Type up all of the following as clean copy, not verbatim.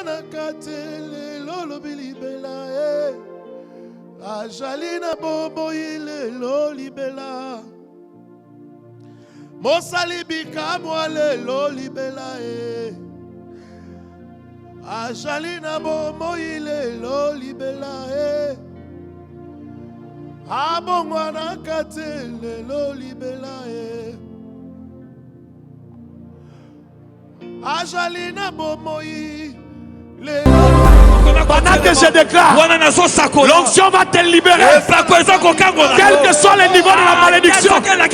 mwana katele lolo bilibela e ajalina bobo ile lolibela mosali bikamwa le lolibela e ajalina bobo ile lolibela e abo mwana katele lolibela e ajalina bobo ile. Pendant que je déclare, l'onction va te libérer. Quel que soit le niveau de la malédiction, quel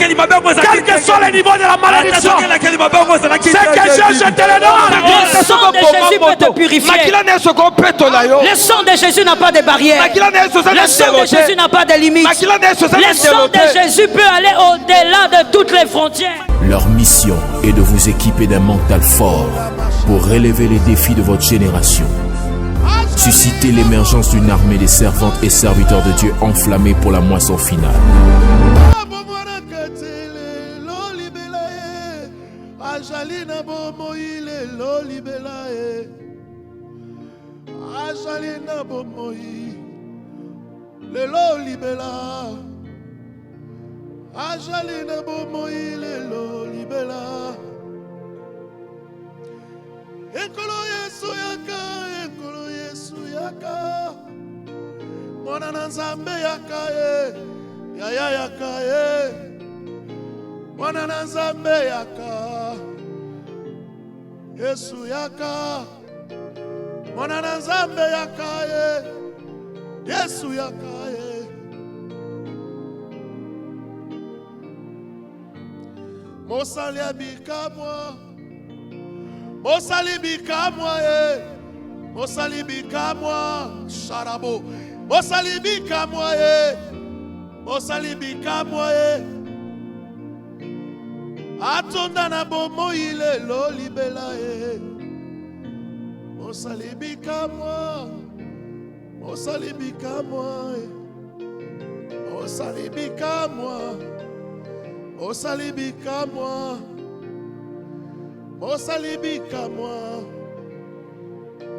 que soit le niveau de la malédiction, c'est que je te le donne. Le sang de Jésus peut te purifier. Le sang de Jésus n'a pas de barrière. Le sang de Jésus n'a pas de limite. Le sang de Jésus peut aller au-delà de toutes les frontières. Leur mission est de vous équiper d'un mental fort pour relever les défis de votre génération. Susciter l'émergence d'une armée de servantes et serviteurs de Dieu enflammés pour la moisson finale. Ekolo Yesu yaka, ekolo Yesu yaka, mwana na Nzambe yaka ye, yaya yaka ye, mwana na Nzambe yaka, Yesu yaka, mwana na Nzambe yaka ye, Yesu yaka ye. Mosali abika mwa. Mosali bikamwa e, mosali bikamwa sharabo, mosali bikamwa e, mosali bikamwa e. Atonda na bomo ile lolibela e, mosali bikamwa, mosali bikamwa e, mosali bikamwa, mosali bikamwa. Mosalibika moi,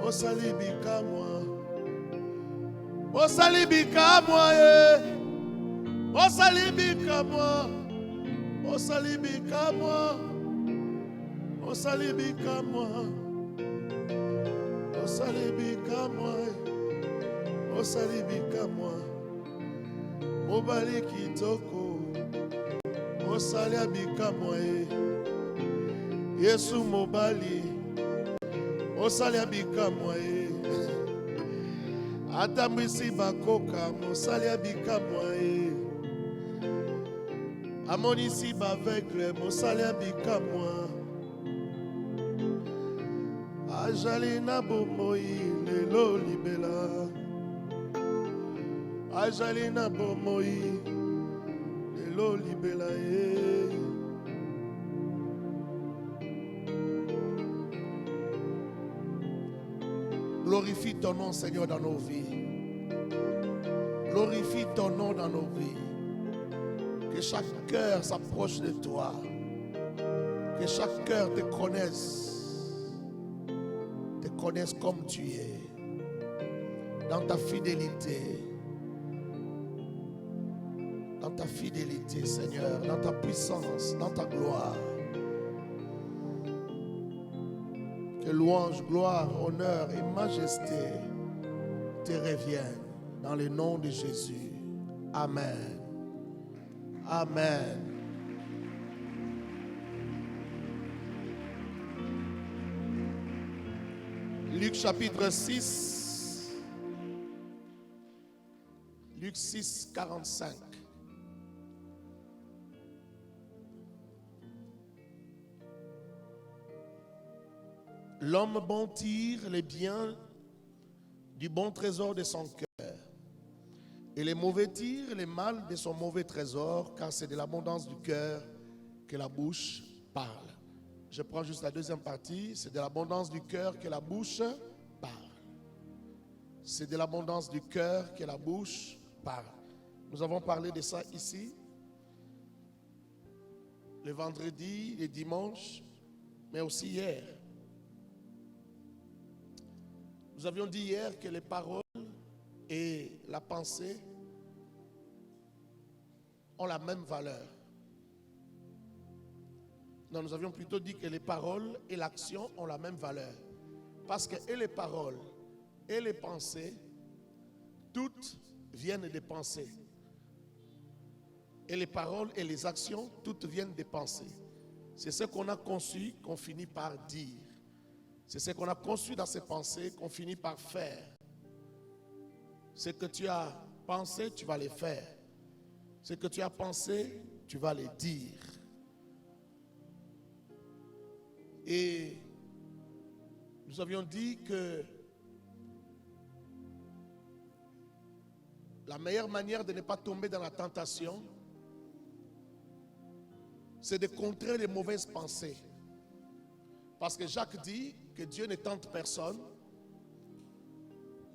mosalibika moi, mosalibika moi, mosalibika moi, mosalibika moi, mosalibika moi, mosalibika moi, mosalibika moi, mobali kitoko, mosalibika moi. Yesu mobali osali abika mwae atambwisi bakoka mosali abika mwae amonisi baveugle mosali abika mwa ajali na bomoi lelo libela ajali na bomoi lelo libela ye. Glorifie ton nom, Seigneur, dans nos vies. Glorifie ton nom dans nos vies. Que chaque cœur s'approche de toi. Que chaque cœur te connaisse comme tu es. Dans ta fidélité. Dans ta fidélité, Seigneur. Dans ta puissance, dans ta gloire. Que louange, gloire, honneur et majesté te reviennent dans le nom de Jésus. Amen. Amen. Luc chapitre 6. Luc 6, 45. L'homme bon tire les biens du bon trésor de son cœur, et les mauvais tirent les mal de son mauvais trésor, car c'est de l'abondance du cœur que la bouche parle. Je prends juste la deuxième partie. C'est de l'abondance du cœur que la bouche parle. C'est de l'abondance du cœur que la bouche parle. Nous avons parlé de ça ici, le vendredi, le dimanche, mais aussi hier. Nous avions dit hier que les paroles et la pensée ont la même valeur. Non, nous avions plutôt dit que les paroles et l'action ont la même valeur. Parce que et les paroles et les pensées, toutes viennent des pensées. Et les paroles et les actions, toutes viennent des pensées. C'est ce qu'on a conçu qu'on finit par dire. C'est ce qu'on a conçu dans ses pensées qu'on finit par faire. Ce que tu as pensé, tu vas les faire. Ce que tu as pensé, tu vas les dire. Et nous avions dit que la meilleure manière de ne pas tomber dans la tentation, c'est de contrer les mauvaises pensées. Parce que Jacques dit que Dieu ne tente personne.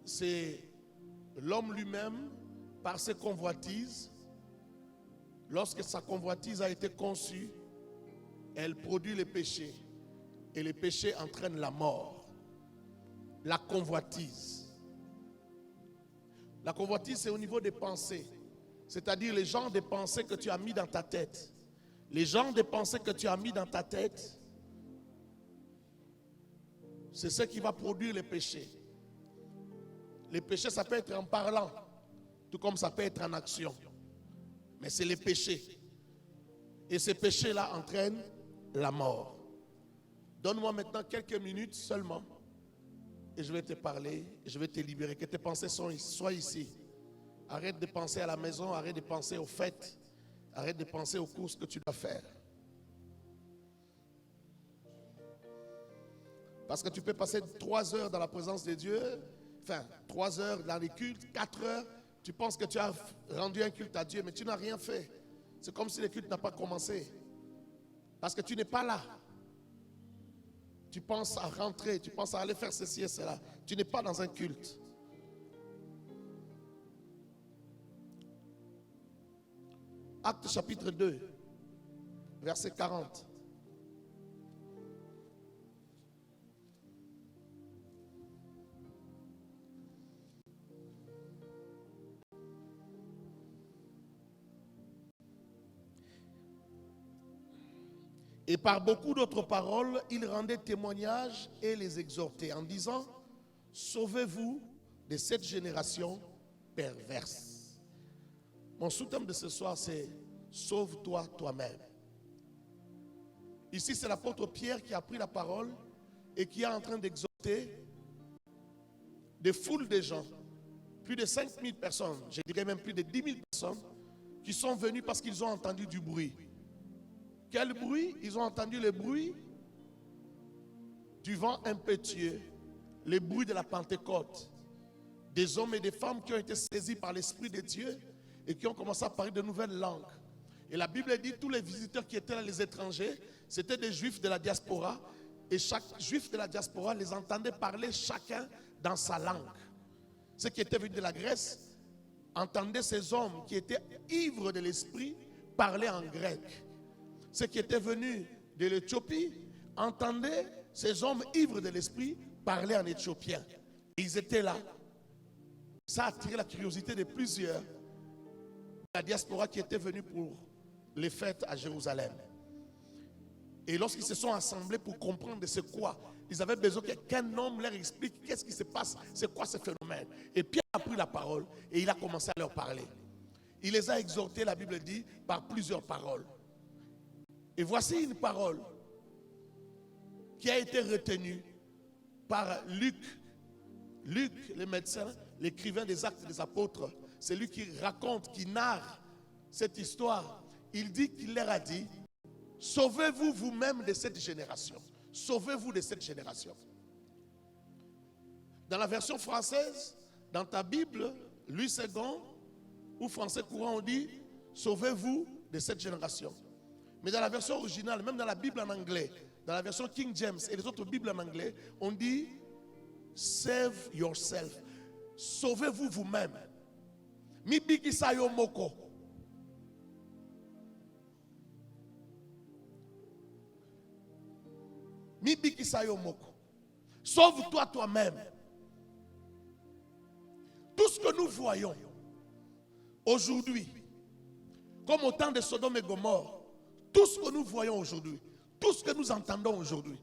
C'est l'homme lui-même, par ses convoitises. Lorsque sa convoitise a été conçue, elle produit le péché. Et le péché entraîne la mort. La convoitise. La convoitise, c'est au niveau des pensées. C'est-à-dire les genres de pensées que tu as mis dans ta tête. Les genres de pensées que tu as mis dans ta tête, c'est ce qui va produire le péché. Le péché, ça peut être en parlant, tout comme ça peut être en action. Mais c'est le péché. Et ce péché-là entraîne la mort. Donne-moi maintenant quelques minutes seulement. Et je vais te parler, je vais te libérer. Que tes pensées soient ici. Arrête de penser à la maison, arrête de penser aux fêtes. Arrête de penser aux courses que tu dois faire. Parce que tu peux passer 3 heures dans la présence de Dieu, enfin 3 heures dans les cultes, 4 heures, tu penses que tu as rendu un culte à Dieu, mais tu n'as rien fait. C'est comme si le culte n'a pas commencé. Parce que tu n'es pas là. Tu penses à rentrer, tu penses à aller faire ceci et cela. Tu n'es pas dans un culte. Actes chapitre 2, verset 40. Et par beaucoup d'autres paroles, il rendait témoignage et les exhortait en disant: sauvez-vous de cette génération perverse. Mon sous-thème de ce soir, c'est sauve-toi toi-même. Ici, c'est l'apôtre Pierre qui a pris la parole et qui est en train d'exhorter des foules de gens, plus de 5000 personnes, je dirais même plus de 10 000 personnes, qui sont venues parce qu'ils ont entendu du bruit. Quel bruit? Ils ont entendu le bruit du vent impétueux, le bruit de la Pentecôte, des hommes et des femmes qui ont été saisis par l'Esprit de Dieu et qui ont commencé à parler de nouvelles langues. Et la Bible dit tous les visiteurs qui étaient là, les étrangers, c'était des juifs de la diaspora. Et chaque juif de la diaspora les entendait parler chacun dans sa langue. Ceux qui étaient venus de la Grèce entendaient ces hommes qui étaient ivres de l'esprit parler en grec. Ceux qui étaient venus de l'Éthiopie entendaient ces hommes ivres de l'esprit parler en éthiopien. Et ils étaient là. Ça a attiré la curiosité de plusieurs de la diaspora qui étaient venus pour les fêtes à Jérusalem. Et lorsqu'ils se sont assemblés pour comprendre de ce quoi, ils avaient besoin qu'un homme leur explique qu'est-ce qui se passe, c'est quoi ce phénomène. Et Pierre a pris la parole et il a commencé à leur parler. Il les a exhortés, la Bible dit, par plusieurs paroles. Et voici une parole qui a été retenue par Luc. Luc, le médecin, l'écrivain des Actes des Apôtres, c'est lui qui raconte, qui narre cette histoire. Il dit qu'il leur a dit: sauvez-vous vous-même de cette génération. Sauvez-vous de cette génération. Dans la version française, dans ta Bible, Louis II ou français courant, on dit: sauvez-vous de cette génération. Mais dans la version originale, même dans la Bible en anglais, dans la version King James et les autres Bibles en anglais, on dit save yourself. Sauvez-vous vous-même. Mi biki sayo moko. Mi biki sayo moko. Sauve-toi toi-même. ce que nous voyons aujourd'hui, comme au temps de Sodome et Gomorrhe, tout ce que nous voyons aujourd'hui, tout ce que nous entendons aujourd'hui,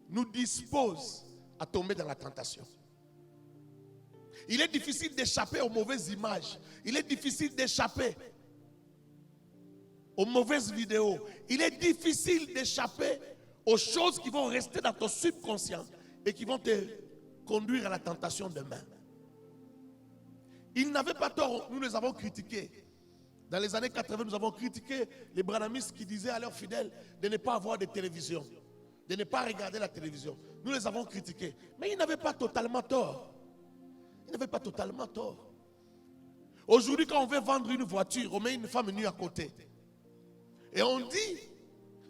nous dispose à tomber dans la tentation. Il est difficile d'échapper aux mauvaises images. Il est difficile d'échapper aux mauvaises vidéos. Il est difficile d'échapper aux choses qui vont rester dans ton subconscient et qui vont te conduire à la tentation demain. Ils n'avaient pas tort, nous les avons critiqués. Dans les années 80, nous avons critiqué les branhamistes qui disaient à leurs fidèles de ne pas avoir de télévision, de ne pas regarder la télévision. Nous les avons critiqués. Mais ils n'avaient pas totalement tort. Ils n'avaient pas totalement tort. Aujourd'hui, quand on veut vendre une voiture, on met une femme nue à côté. Et on dit,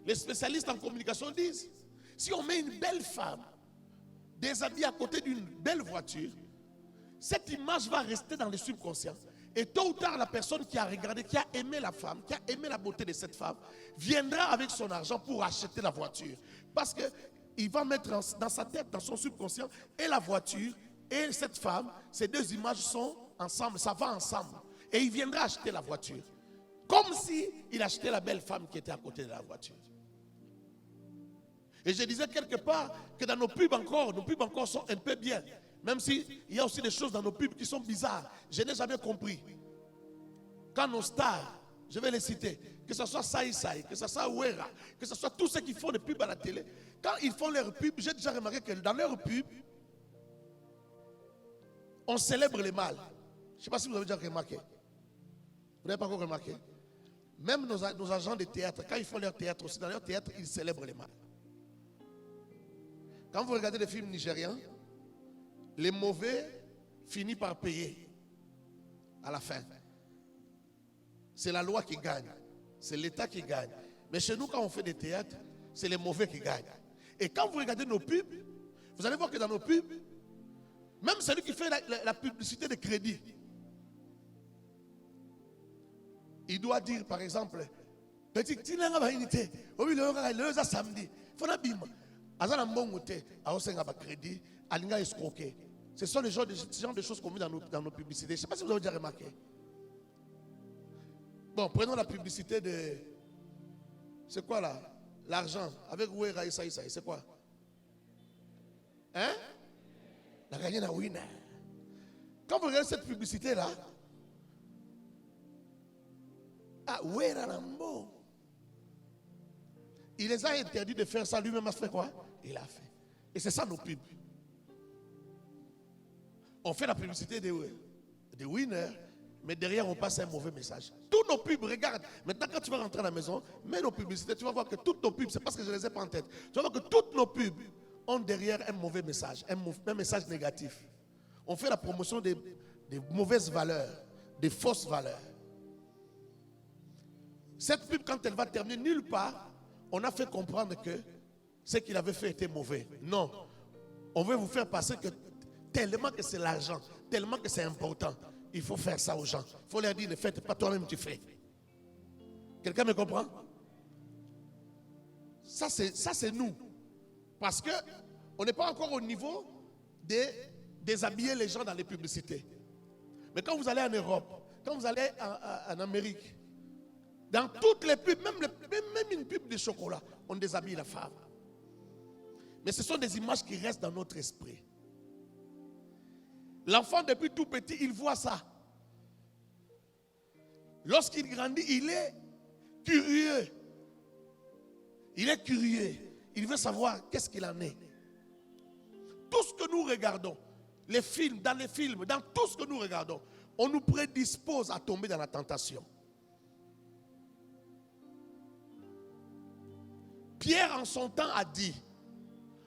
les spécialistes en communication disent, si on met une belle femme déshabillée à côté d'une belle voiture, cette image va rester dans le subconscient. Et tôt ou tard, la personne qui a regardé, qui a aimé la femme, qui a aimé la beauté de cette femme, viendra avec son argent pour acheter la voiture. Parce qu'il va mettre dans sa tête, dans son subconscient, et la voiture et cette femme, ces deux images sont ensemble, ça va ensemble. Et il viendra acheter la voiture. Comme s'il achetait la belle femme qui était à côté de la voiture. Et je disais quelque part que dans nos pubs encore sont un peu bien. Même s'il y a aussi des choses dans nos pubs qui sont bizarres. Je n'ai jamais compris. Quand nos stars, je vais les citer, que ce soit Sai Sai, que ce soit Wera, que ce soit tous ceux qui font des pubs à la télé, quand ils font leurs pubs, j'ai déjà remarqué que dans leurs pubs, on célèbre les mâles. Je ne sais pas si vous avez déjà remarqué. Vous n'avez pas encore remarqué? Même nos agents de théâtre, quand ils font leur théâtre aussi, dans leur théâtre, ils célèbrent les mâles. Quand vous regardez les films nigériens, les mauvais finissent par payer à la fin. C'est la loi qui gagne. C'est l'État qui gagne. Mais chez nous, quand on fait des théâtres, c'est les mauvais qui gagnent. Et quand vous regardez nos pubs, vous allez voir que dans nos pubs, même celui qui fait la publicité de crédit, il doit dire par exemple, petit samedi, ce sont les genres de choses qu'on met dans nos publicités. Je ne sais pas si vous avez déjà remarqué. Bon, prenons la publicité de... C'est quoi là? L'argent. Avec Ouera et Saïsaï. C'est quoi? Hein? La gagnée à Winner. Quand vous regardez cette publicité là, Ouera Rambo. Il les a interdits de faire ça. Lui-même a fait quoi? Il a fait. Et c'est ça nos pubs. On fait la publicité de Winner, mais derrière on passe un mauvais message. Tous nos pubs, regarde. Maintenant quand tu vas rentrer à la maison, mets nos publicités, tu vas voir que toutes nos pubs, c'est parce que je ne les ai pas en tête. Tu vas voir que toutes nos pubs ont derrière un mauvais message, un message négatif. On fait la promotion des mauvaises valeurs, des fausses valeurs. Cette pub, quand elle va terminer, nulle part, on a fait comprendre que ce qu'il avait fait était mauvais. Non. On veut vous faire passer que tellement que c'est l'argent, tellement que c'est important, il faut faire ça aux gens. Il faut leur dire, ne faites pas toi-même, tu fais. Quelqu'un me comprend? Ça c'est nous. Parce qu'on n'est pas encore au niveau de déshabiller les gens dans les publicités. Mais quand vous allez en Europe, quand vous allez en Amérique, dans toutes les pubs, même une pub de chocolat, on déshabille la femme. Mais ce sont des images qui restent dans notre esprit. L'enfant, depuis tout petit, il voit ça. Lorsqu'il grandit, il est curieux. Il est curieux. Il veut savoir qu'est-ce qu'il en est. Tout ce que nous regardons, les films, dans tout ce que nous regardons, on nous prédispose à tomber dans la tentation. Pierre en son temps a dit,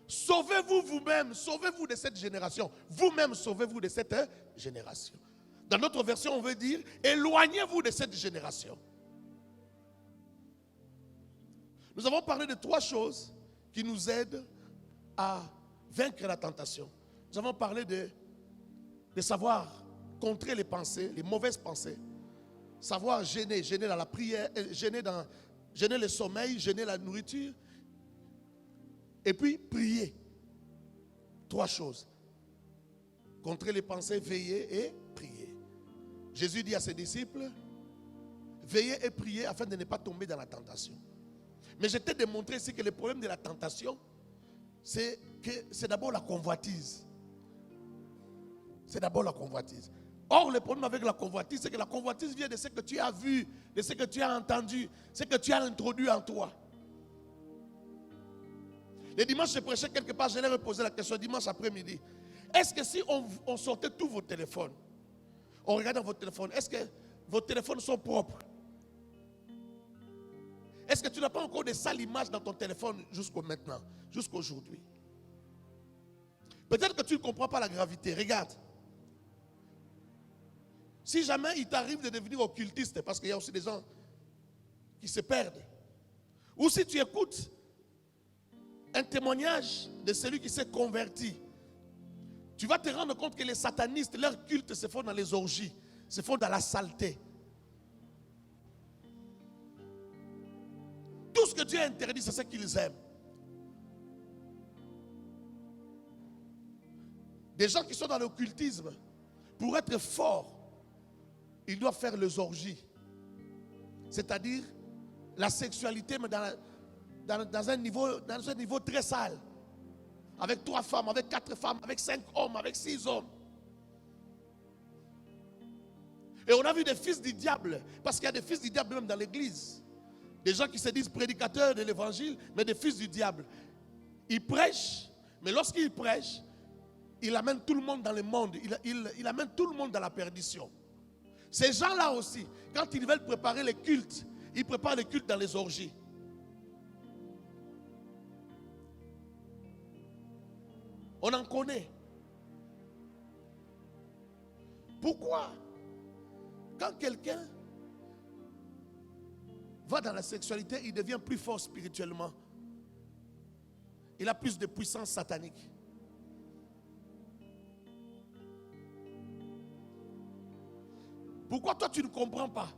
sauvez-vous vous-même, sauvez-vous de cette génération. Vous-même, sauvez-vous de cette génération. Dans notre version, on veut dire, éloignez-vous de cette génération. Nous avons parlé de 3 choses qui nous aident à vaincre la tentation. Nous avons parlé de savoir contrer les pensées, les mauvaises pensées. Savoir gêner dans la prière, gêner le sommeil, gêner la nourriture. Et puis prier. 3 choses. Contrer les pensées, veillez et priez. Jésus dit à ses disciples, veillez et priez afin de ne pas tomber dans la tentation. Mais je t'ai démontré ici que le problème de la tentation, c'est d'abord la convoitise. C'est d'abord la convoitise. Or, le problème avec la convoitise, c'est que la convoitise vient de ce que tu as vu, de ce que tu as entendu, ce que tu as introduit en toi. Le dimanche, je prêchais quelque part, je l'ai reposé la question dimanche après-midi. Est-ce que si on sortait tous vos téléphones, on regarde dans vos téléphones, est-ce que vos téléphones sont propres? Est-ce que tu n'as pas encore de sales images dans ton téléphone jusqu'au maintenant, jusqu'à aujourd'hui? Peut-être que tu ne comprends pas la gravité. Regarde. Si jamais il t'arrive de devenir occultiste, parce qu'il y a aussi des gens qui se perdent, ou si tu écoutes un témoignage de celui qui s'est converti, tu vas te rendre compte que les satanistes, leur culte se font dans les orgies, se font dans la saleté. Tout ce que Dieu a interdit, c'est ce qu'ils aiment. Des gens qui sont dans l'occultisme, pour être forts, ils doivent faire les orgies. C'est-à-dire la sexualité, mais dans un niveau très sale. Avec 3 femmes, avec 4 femmes, avec 5 hommes, avec 6 hommes. Et on a vu des fils du diable, parce qu'il y a des fils du diable même dans l'église. Des gens qui se disent prédicateurs de l'évangile, mais des fils du diable. Ils prêchent, mais lorsqu'ils prêchent, ils amènent tout le monde dans le monde. Ils amènent tout le monde dans la perdition. Ces gens-là aussi, quand ils veulent préparer les cultes, ils préparent les cultes dans les orgies. On en connaît. Pourquoi? Quand quelqu'un va dans la sexualité, il devient plus fort spirituellement. Il a plus de puissance satanique. Pourquoi toi tu ne comprends pas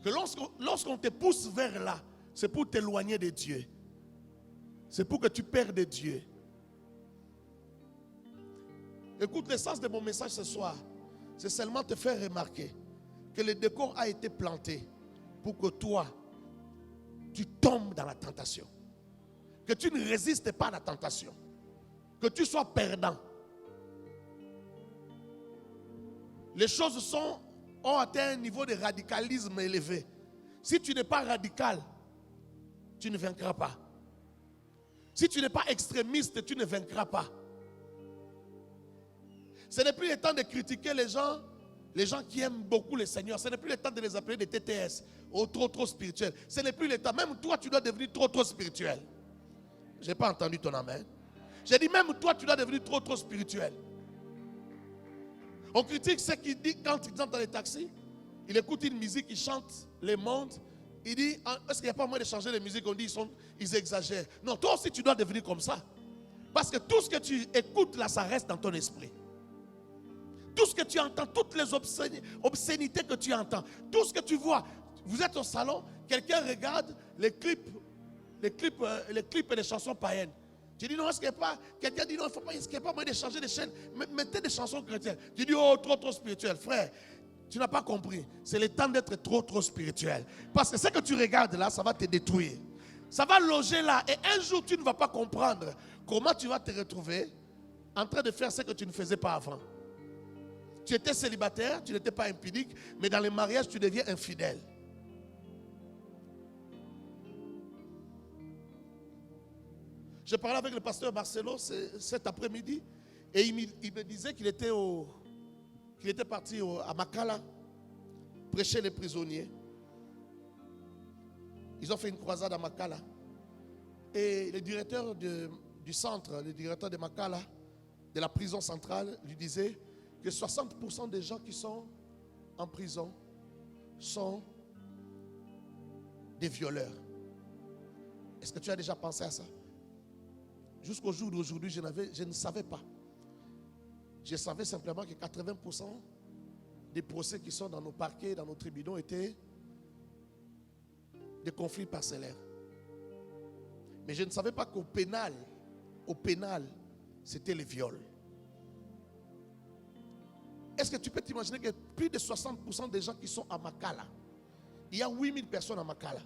que lorsqu'on te pousse vers là, c'est pour t'éloigner de Dieu. C'est pour que tu perdes Dieu. Écoute, le sens de mon message ce soir, c'est seulement te faire remarquer que le décor a été planté pour que toi, tu tombes dans la tentation. Que tu ne résistes pas à la tentation. Que tu sois perdant. Les choses ont atteint un niveau de radicalisme élevé. Si tu n'es pas radical, tu ne vaincras pas. Si tu n'es pas extrémiste, tu ne vaincras pas. Ce n'est plus le temps de critiquer les gens qui aiment beaucoup le Seigneur. Ce n'est plus le temps de les appeler des TTS, ou trop spirituels. Ce n'est plus le temps. Même toi, tu dois devenir trop spirituel. Je n'ai pas entendu ton amen. J'ai dit, même toi, tu dois devenir trop spirituel. On critique ce qu'il dit quand il entre dans les taxis. Il écoute une musique, il chante les mondes. Il dit, est-ce qu'il n'y a pas moyen de changer les musiques? On dit, ils exagèrent. Non, toi aussi, tu dois devenir comme ça. Parce que tout ce que tu écoutes là, ça reste dans ton esprit. Tout ce que tu entends, toutes les obscénités que tu entends, tout ce que tu vois. Vous êtes au salon, quelqu'un regarde les clips et les chansons païennes. Tu dis non, est-ce qu'il n'y a pas, quelqu'un dit non, est-ce qu'il n'y a pas moyen de changer de chaîne? Mettez des chansons chrétiennes. Tu dis oh, trop spirituel. Frère, tu n'as pas compris. C'est le temps d'être trop spirituel. Parce que ce que tu regardes là, ça va te détruire. Ça va loger là. Et un jour, tu ne vas pas comprendre comment tu vas te retrouver en train de faire ce que tu ne faisais pas avant. Tu étais célibataire, tu n'étais pas impudique, mais dans les mariages, tu deviens infidèle. Je parlais avec le pasteur Marcelo cet après-midi et il me disait qu'il était parti à Makala prêcher les prisonniers. Ils ont fait une croisade à Makala. Et le directeur du centre, le directeur de Makala, de la prison centrale, lui disait que 60% des gens qui sont en prison sont des violeurs. Est-ce que tu as déjà pensé à ça? Jusqu'au jour d'aujourd'hui, je ne savais pas. Je savais simplement que 80% des procès qui sont dans nos parquets, dans nos tribunaux, étaient des conflits parcellaires. Mais je ne savais pas qu'au pénal, c'était les viols. Est-ce que tu peux t'imaginer que plus de 60% des gens qui sont à Makala, il y a 8000 personnes à Makala.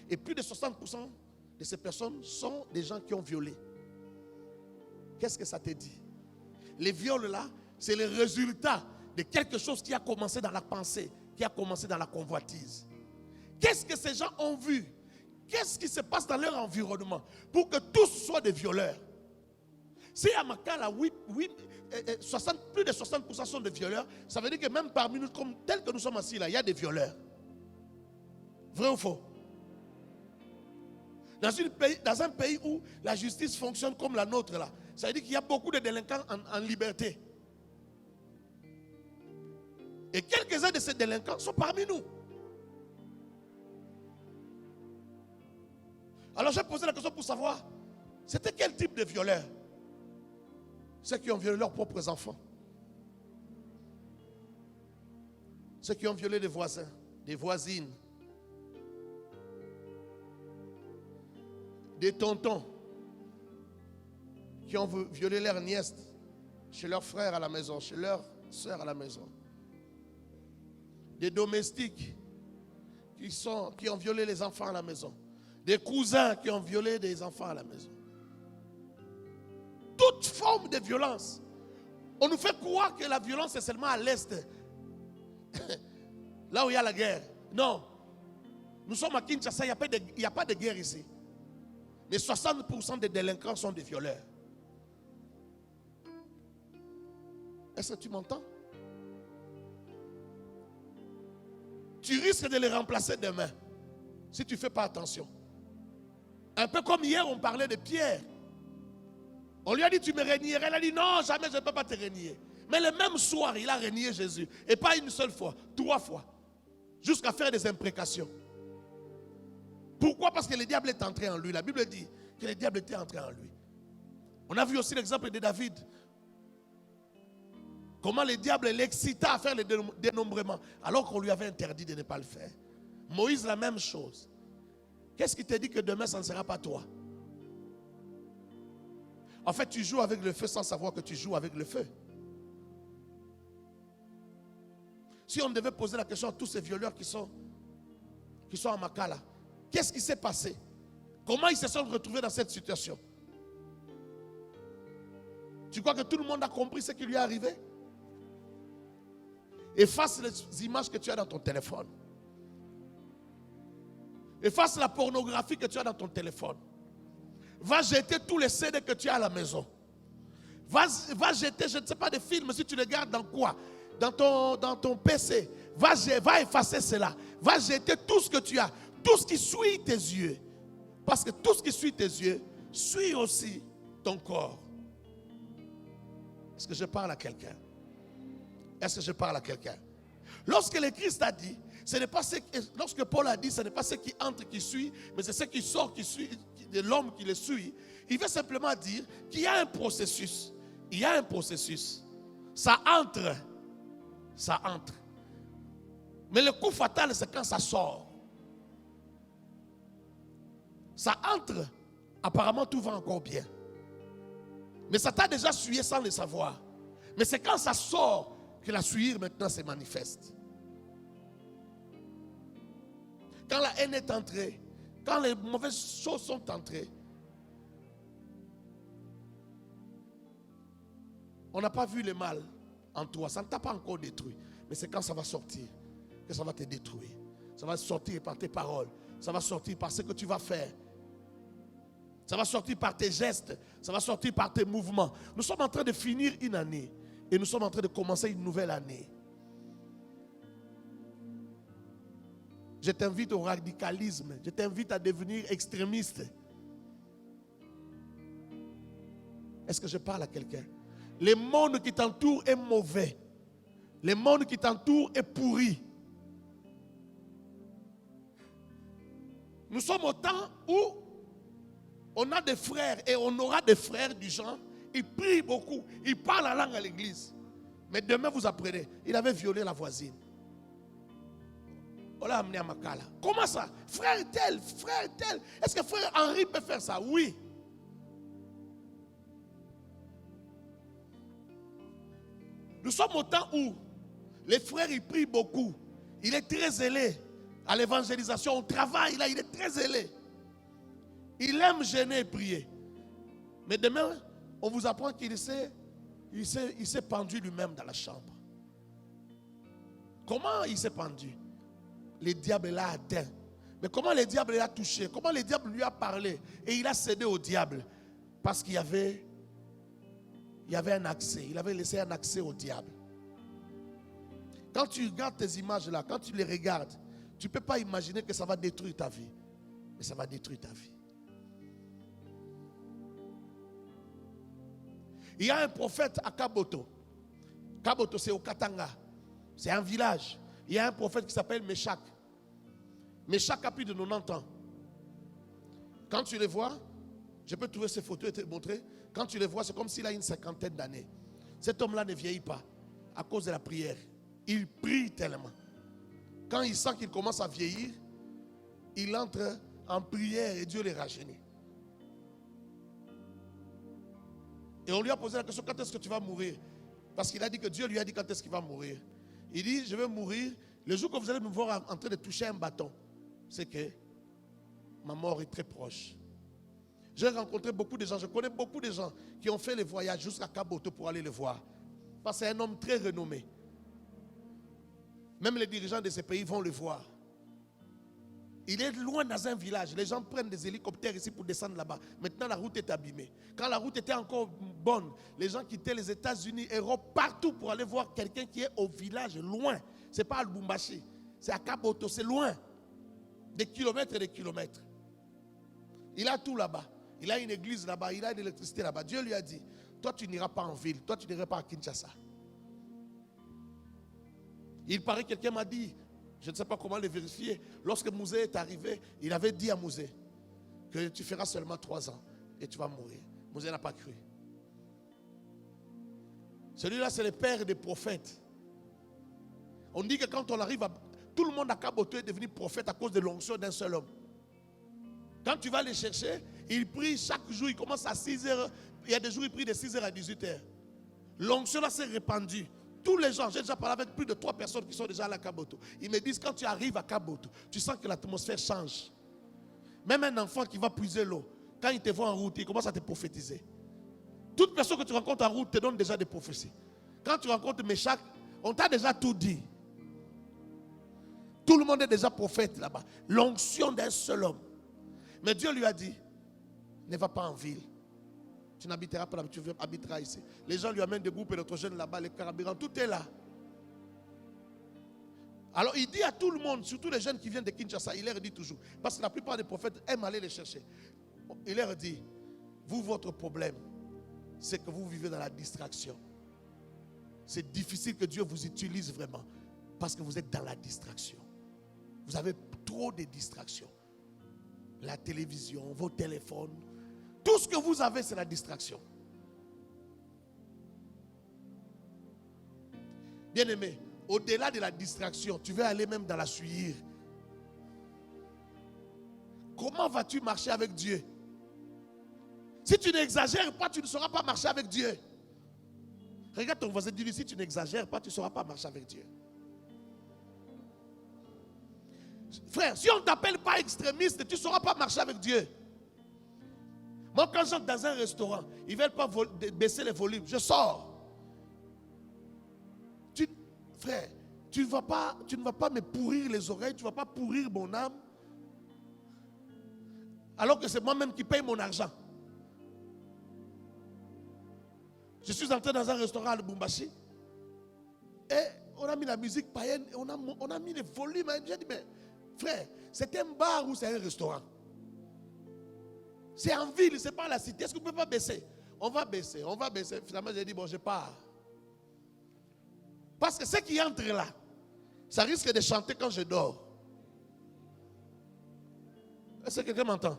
Et plus de 60% de ces personnes sont des gens qui ont violé. Qu'est-ce que ça te dit? Les viols là, c'est le résultat de quelque chose qui a commencé dans la pensée, qui a commencé dans la convoitise. Qu'est-ce que ces gens ont vu? Qu'est-ce qui se passe dans leur environnement pour que tous soient des violeurs? Si à Makala, plus de 60% sont des violeurs, ça veut dire que même parmi nous, comme tel que nous sommes assis là, il y a des violeurs. Vrai ou faux? Dans un pays où la justice fonctionne comme la nôtre là, ça veut dire qu'il y a beaucoup de délinquants en liberté. Et quelques-uns de ces délinquants sont parmi nous. Alors j'ai posé la question pour savoir, c'était quel type de violeurs? Ceux qui ont violé leurs propres enfants. Ceux qui ont violé des voisins, des voisines. Des tontons qui ont violé leurs nièces chez leurs frères à la maison, chez leurs soeurs à la maison. Des domestiques qui ont violé les enfants à la maison. Des cousins qui ont violé des enfants à la maison. Toute forme de violence. On nous fait croire que la violence est seulement à l'est. Là où il y a la guerre. Non. Nous sommes à Kinshasa, il n'y a pas de guerre ici. Mais 60% des délinquants sont des violeurs. Est-ce que tu m'entends? Tu risques de les remplacer demain si tu ne fais pas attention. Un peu comme hier, on parlait de Pierre. On lui a dit, tu me rénierais. Elle a dit, non, jamais je ne peux pas te renier. Mais le même soir, il a renié Jésus. Et pas une seule fois, 3 fois. Jusqu'à faire des imprécations. Pourquoi? Parce que le diable est entré en lui. La Bible dit que le diable était entré en lui. On a vu aussi l'exemple de David. Comment le diable l'excita à faire le dénombrement alors qu'on lui avait interdit de ne pas le faire. Moïse, la même chose. Qu'est-ce qui te dit que demain, ça ne sera pas toi? En fait, tu joues avec le feu sans savoir que tu joues avec le feu. Si on devait poser la question à tous ces violeurs qui sont à Makala, qu'est-ce qui s'est passé? Comment ils se sont retrouvés dans cette situation? Tu crois que tout le monde a compris ce qui lui est arrivé? Efface les images que tu as dans ton téléphone. Efface la pornographie que tu as dans ton téléphone. Va jeter tous les CD que tu as à la maison. Va jeter, je ne sais pas, des films, si tu les gardes dans quoi? Dans ton PC. Va effacer cela. Va jeter tout ce que tu as. Tout ce qui suit tes yeux. Parce que tout ce qui suit tes yeux, suit aussi ton corps. Est-ce que je parle à quelqu'un? Est-ce que je parle à quelqu'un? Lorsque le Christ a dit, ce n'est pas lorsque Paul a dit, ce n'est pas ce qui entre qui suit, mais c'est ce qui sort qui suit, de l'homme qui le suit. Il veut simplement dire qu'il y a un processus. Il y a un processus. Ça entre. Ça entre. Mais le coup fatal, c'est quand ça sort. Ça entre. Apparemment, tout va encore bien. Mais ça t'a déjà suivi sans le savoir. Mais c'est quand ça sort que la souillure maintenant se manifeste. Quand la haine est entrée, quand les mauvaises choses sont entrées, on n'a pas vu le mal en toi. Ça ne t'a pas encore détruit. Mais c'est quand ça va sortir que ça va te détruire. Ça va sortir par tes paroles. Ça va sortir par ce que tu vas faire. Ça va sortir par tes gestes. Ça va sortir par tes mouvements. Nous sommes en train de finir une année. Et nous sommes en train de commencer une nouvelle année. Je t'invite au radicalisme. Je t'invite à devenir extrémiste. Est-ce que je parle à quelqu'un? Le monde qui t'entoure est mauvais. Le monde qui t'entoure est pourri. Nous sommes au temps où on a des frères et on aura des frères du genre. Ils prient beaucoup. Ils parlent la langue à l'église. Mais demain vous apprenez. Il avait violé la voisine. On l'a amené à Makala. Comment ça? Frère tel, frère tel. Est-ce que frère Henri peut faire ça? Oui. Nous sommes au temps où les frères, ils prient beaucoup. Il est très zélé à l'évangélisation. Au travail, là, il est très zélé. Il aime gêner et prier. Mais demain, on vous apprend qu'il s'est pendu lui-même dans la chambre. Comment il s'est pendu? Le diable l'a atteint. Mais comment le diable l'a touché? Comment le diable lui a parlé? Et il a cédé au diable. Parce qu'il y avait un accès. Il avait laissé un accès au diable. Quand tu regardes tes images là, quand tu les regardes, tu ne peux pas imaginer que ça va détruire ta vie. Mais ça va détruire ta vie. Il y a un prophète à Kaboto. Kaboto, c'est au Katanga. C'est un village. Il y a un prophète qui s'appelle Meshach. Meshach a plus de 90 ans. Quand tu les vois, je peux trouver ces photos et te montrer. Quand tu les vois, c'est comme s'il a une 50aine d'années. Cet homme-là ne vieillit pas à cause de la prière. Il prie tellement. Quand il sent qu'il commence à vieillir, il entre en prière et Dieu les rajeunit. Et on lui a posé la question, quand est-ce que tu vas mourir? Parce qu'il a dit que Dieu lui a dit quand est-ce qu'il va mourir. Il dit, je vais mourir. Le jour que vous allez me voir en train de toucher un bâton, c'est que ma mort est très proche. J'ai rencontré beaucoup de gens, je connais beaucoup de gens qui ont fait le voyage jusqu'à Kaboto pour aller le voir. Parce que c'est un homme très renommé. Même les dirigeants de ces pays vont le voir. Il est loin dans un village. Les gens prennent des hélicoptères ici pour descendre là-bas. Maintenant, la route est abîmée. Quand la route était encore bonne, les gens quittaient les États-Unis, Europe, partout pour aller voir quelqu'un qui est au village, loin. Ce n'est pas à Lubumbashi, c'est à Kaboto, c'est loin. Des kilomètres et des kilomètres. Il a tout là-bas. Il a une église là-bas, il a de l'électricité là-bas. Dieu lui a dit, toi tu n'iras pas en ville, toi tu n'iras pas à Kinshasa. Il paraît que quelqu'un m'a dit, je ne sais pas comment le vérifier, lorsque Mouzé est arrivé, il avait dit à Mouzé que tu feras seulement 3 ans et tu vas mourir. Mouzé n'a pas cru. Celui-là, c'est le père des prophètes. On dit que quand on arrive à... Tout le monde à Kaboto est devenu prophète à cause de l'onction d'un seul homme. Quand tu vas les chercher, il prie chaque jour, il commence à 6 heures. Il y a des jours, il prie de 6 heures à 18 heures. L'onction là s'est répandue. Tous les gens, j'ai déjà parlé avec plus de 3 personnes qui sont déjà à Kaboto. Ils me disent, quand tu arrives à Kaboto, tu sens que l'atmosphère change. Même un enfant qui va puiser l'eau, quand il te voit en route, il commence à te prophétiser. Toute personne que tu rencontres en route te donne déjà des prophéties. Quand tu rencontres Meshach, on t'a déjà tout dit. Tout le monde est déjà prophète là-bas. L'onction d'un seul homme. Mais Dieu lui a dit, ne va pas en ville. Tu n'habiteras pas là, tu habiteras ici. Les gens lui amènent des groupes électrogènes là-bas, les carburants, tout est là. Alors il dit à tout le monde, surtout les jeunes qui viennent de Kinshasa, il leur dit toujours, parce que la plupart des prophètes aiment aller les chercher. Il leur dit, vous, votre problème, c'est que vous vivez dans la distraction. C'est difficile que Dieu vous utilise vraiment, parce que vous êtes dans la distraction. Vous avez trop de distractions. La télévision, vos téléphones, tout ce que vous avez, c'est la distraction. Bien-aimé, au-delà de la distraction, tu veux aller même dans la suivre. Comment vas-tu marcher avec Dieu? Si tu n'exagères pas, tu ne sauras pas marcher avec Dieu. Regarde ton voisin, dis-lui, si tu n'exagères pas, tu ne sauras pas marcher avec Dieu. Frère, si on ne t'appelle pas extrémiste, tu ne sauras pas marcher avec Dieu. Moi, quand j'entre dans un restaurant, ils ne veulent pas baisser les volumes. Je sors. Frère, tu ne vas pas me pourrir les oreilles, tu ne vas pas pourrir mon âme. Alors que c'est moi-même qui paye mon argent. Je suis entré dans un restaurant à Lubumbashi. Et on a mis la musique païenne, et on a mis les volumes. J'ai dit, mais frère, c'est un bar ou c'est un restaurant? C'est en ville, c'est pas la cité. Est-ce que vous ne pouvez pas baisser? On va baisser, on va baisser. Finalement, j'ai dit, bon, je pars. Parce que ceux qui entrent là, ça risque de chanter quand je dors. Est-ce que quelqu'un m'entend?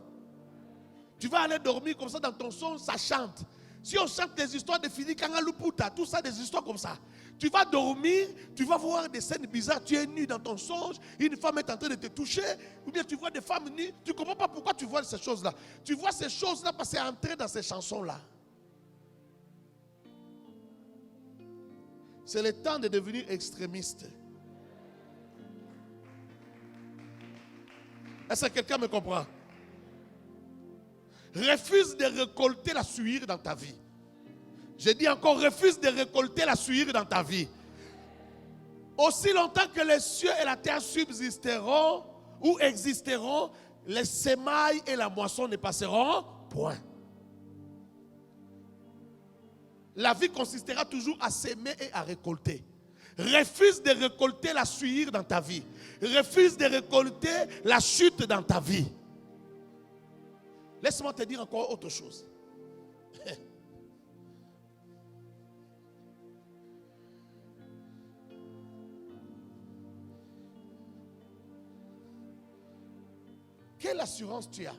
Tu vas aller dormir comme ça dans ton son, ça chante. Si on chante des histoires de Fini Kangaluputa, tout ça, des histoires comme ça, tu vas dormir, tu vas voir des scènes bizarres, tu es nu dans ton songe, une femme est en train de te toucher, ou bien tu vois des femmes nues, tu ne comprends pas pourquoi tu vois ces choses-là. Tu vois ces choses-là parce que c'est entré dans ces chansons-là. C'est le temps de devenir extrémiste. Est-ce que quelqu'un me comprend? Refuse de récolter la sueur dans ta vie. Je dis encore, refuse de récolter la sueur dans ta vie. Aussi longtemps que les cieux et la terre subsisteront ou existeront, les semailles et la moisson ne passeront point. La vie consistera toujours à s'aimer et à récolter. Refuse de récolter la sueur dans ta vie. Refuse de récolter la chute dans ta vie. Laisse-moi te dire encore autre chose. Quelle assurance tu as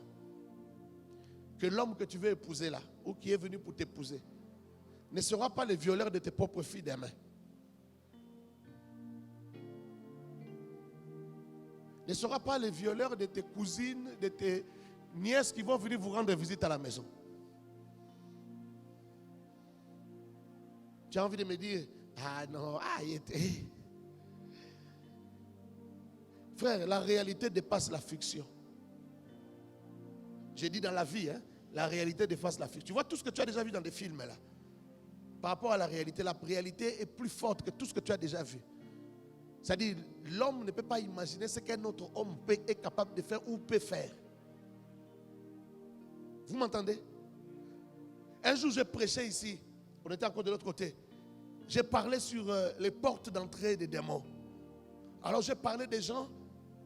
que l'homme que tu veux épouser là, ou qui est venu pour t'épouser, ne sera pas le violeur de tes propres filles demain? Ne sera pas le violeur de tes cousines, de tes nièces qui vont venir vous rendre visite à la maison. Tu as envie de me dire, ah non, il était. Frère, la réalité dépasse la fiction. J'ai dit dans la vie, la réalité dépasse la fiction. Tu vois tout ce que tu as déjà vu dans des films là. Par rapport à la réalité est plus forte que tout ce que tu as déjà vu. C'est-à-dire, l'homme ne peut pas imaginer ce qu'un autre homme est capable de faire ou peut faire. Vous m'entendez? Un jour, j'ai prêché ici. On était encore de l'autre côté. J'ai parlé sur les portes d'entrée des démons. Alors, j'ai parlé des gens.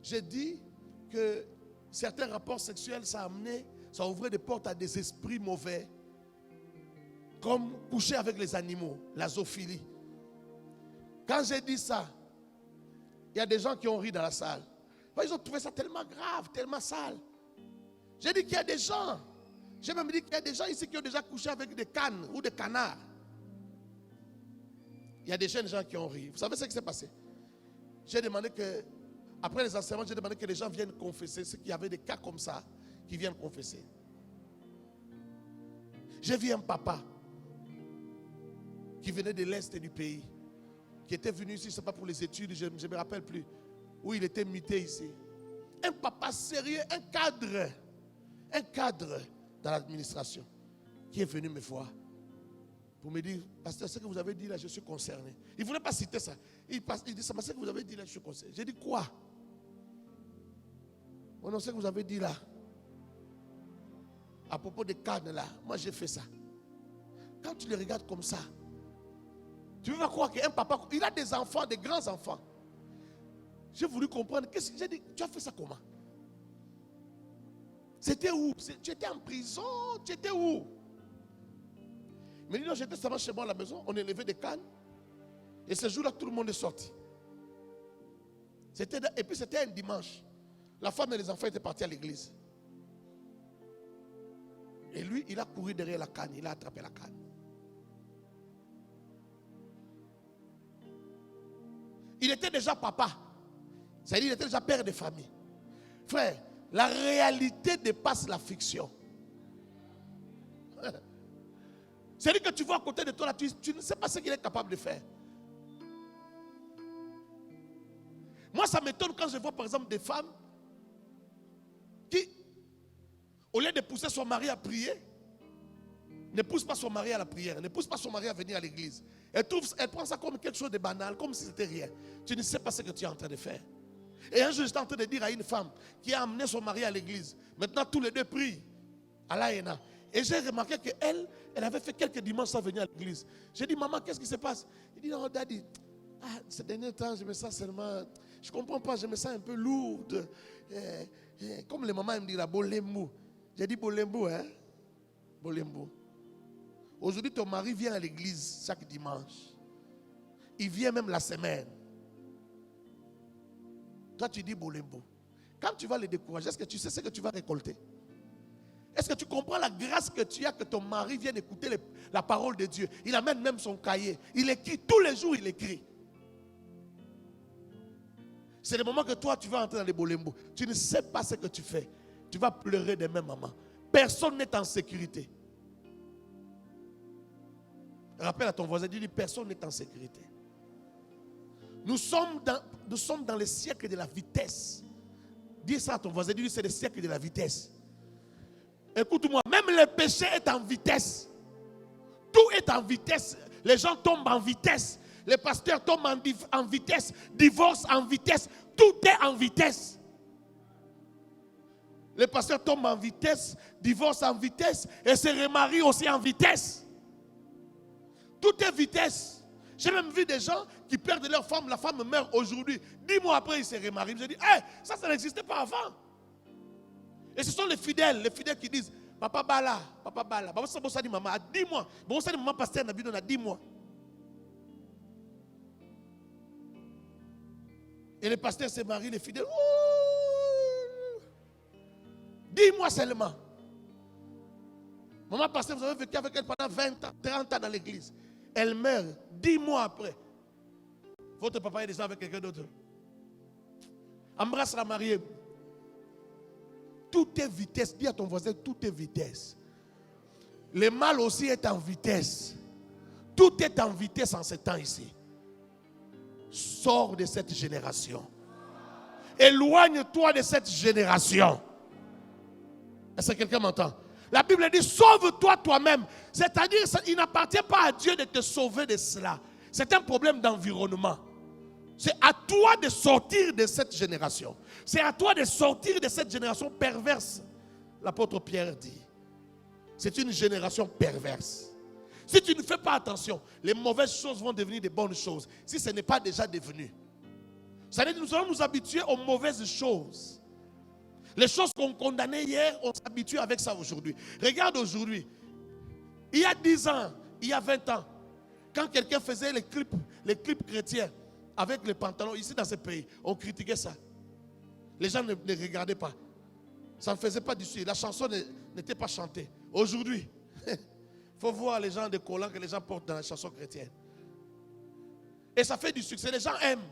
J'ai dit que certains rapports sexuels, ça ouvrait des portes à des esprits mauvais. Comme coucher avec les animaux, la zoophilie. Quand j'ai dit ça, il y a des gens qui ont ri dans la salle. Ils ont trouvé ça tellement grave, tellement sale. J'ai dit qu'il y a des gens, j'ai même dit qu'il y a des gens ici qui ont déjà couché avec des cannes ou des canards. Il y a des jeunes gens qui ont ri. Vous savez ce qui s'est passé? J'ai demandé que, après les enseignements, j'ai demandé que les gens viennent confesser. Ceux qui avaient des cas comme ça, qui viennent confesser. J'ai vu un papa qui venait de l'Est du pays, qui était venu ici, ce n'est pas pour les études, je ne me rappelle plus, où il était muté ici. Un papa sérieux, un cadre dans l'administration, qui est venu me voir pour me dire, pasteur, ce que vous avez dit là, je suis concerné. Il ne voulait pas citer ça. Il dit, ce que vous avez dit là, je suis concerné. J'ai dit, quoi? On non, ce que vous avez dit là, à propos des cadres là, moi j'ai fait ça. Quand tu les regardes comme ça, tu vas croire qu'un papa, il a des enfants, des grands enfants. J'ai voulu comprendre. Qu'est-ce que j'ai dit? Tu as fait ça comment? C'était où? Tu étais en prison? Tu étais où? Mais dis non, j'étais seulement chez moi à la maison. On élevait des cannes. Et ce jour-là, tout le monde est sorti. Et puis c'était un dimanche. La femme et les enfants étaient partis à l'église. Et lui, il a couru derrière la canne. Il a attrapé la canne. Il était déjà papa. C'est-à-dire qu'il était déjà père de famille. Frère, la réalité dépasse la fiction. C'est-à-dire que tu vois à côté de toi, là, tu ne sais pas ce qu'il est capable de faire. Moi, ça m'étonne quand je vois par exemple des femmes qui, au lieu de pousser son mari à prier, ne pousse pas son mari à la prière, ne pousse pas son mari à venir à l'église. Elle prend ça comme quelque chose de banal, comme si c'était rien. Tu ne sais pas ce que tu es en train de faire. Et un jour, j'étais en train de dire à une femme qui a amené son mari à l'église. Maintenant, tous les deux prient à l'AENA. Et j'ai remarqué qu'elle avait fait quelques dimanches sans venir à l'église. J'ai dit, maman, qu'est-ce qui se passe? Il dit, non, daddy, ces derniers temps, je me sens seulement, je ne comprends pas, je me sens un peu lourde. Comme les mamans me disent, bolembo. J'ai dit, bolembo, hein? Bolembo. Aujourd'hui, ton mari vient à l'église chaque dimanche. Il vient même la semaine. Toi, tu dis bolembo. Quand tu vas le décourager, est-ce que tu sais ce que tu vas récolter? Est-ce que tu comprends la grâce que tu as que ton mari vienne écouter la parole de Dieu? Il amène même son cahier. Il écrit tous les jours, il écrit. C'est le moment que toi, tu vas entrer dans les bolembo. Tu ne sais pas ce que tu fais. Tu vas pleurer demain, maman. Personne n'est en sécurité. Rappelle à ton voisin, dis-lui, personne n'est en sécurité. Nous sommes dans le siècle de la vitesse. Dis ça à ton voisin, dis c'est le siècle de la vitesse. Écoute-moi, même le péché est en vitesse. Tout est en vitesse. Les gens tombent en vitesse. Les pasteurs tombent en vitesse. Divorce en vitesse. Tout est en vitesse. Les pasteurs tombent en vitesse, divorcent en vitesse et se remarient aussi en vitesse. Tout est vitesse. J'ai même vu des gens qui perdent leur femme, la femme meurt aujourd'hui. 10 mois après, ils se remarient. Je dis, hey, ça n'existait pas avant. Et ce sont les fidèles qui disent, papa bala, papa bala. Papa ça dit maman, à 10 mois. Bon, ça dit maman pasteur n'a à 10 mois. Et les pasteurs se marient, les fidèles. 10 mois seulement. Maman pasteur, vous avez vécu avec elle pendant 20 ans, 30 ans dans l'église. Elle meurt 10 mois après. Votre papa est déjà avec quelqu'un d'autre. Embrasse la mariée. Tout est vitesse. Dis à ton voisin, tout est vitesse. Le mal aussi est en vitesse. Tout est en vitesse en ce temps ici. Sors de cette génération. Éloigne-toi de cette génération. Est-ce que quelqu'un m'entend? La Bible dit, sauve-toi toi-même. C'est-à-dire, il n'appartient pas à Dieu de te sauver de cela. C'est un problème d'environnement. C'est à toi de sortir de cette génération. C'est à toi de sortir de cette génération perverse. L'apôtre Pierre dit, c'est une génération perverse. Si tu ne fais pas attention, les mauvaises choses vont devenir des bonnes choses. Si ce n'est pas déjà devenu. Ça veut dire que nous allons nous habituer aux mauvaises choses. Les choses qu'on condamnait hier, on s'habitue avec ça aujourd'hui. Regarde aujourd'hui. Il y a 10 ans, il y a 20 ans, quand quelqu'un faisait les clips chrétiens avec les pantalons, ici dans ce pays, on critiquait ça. Les gens ne regardaient pas. Ça ne faisait pas du suivi. La chanson n'était pas chantée. Aujourd'hui, il faut voir les gens de collants que les gens portent dans la chanson chrétienne. Et ça fait du succès. Les gens aiment.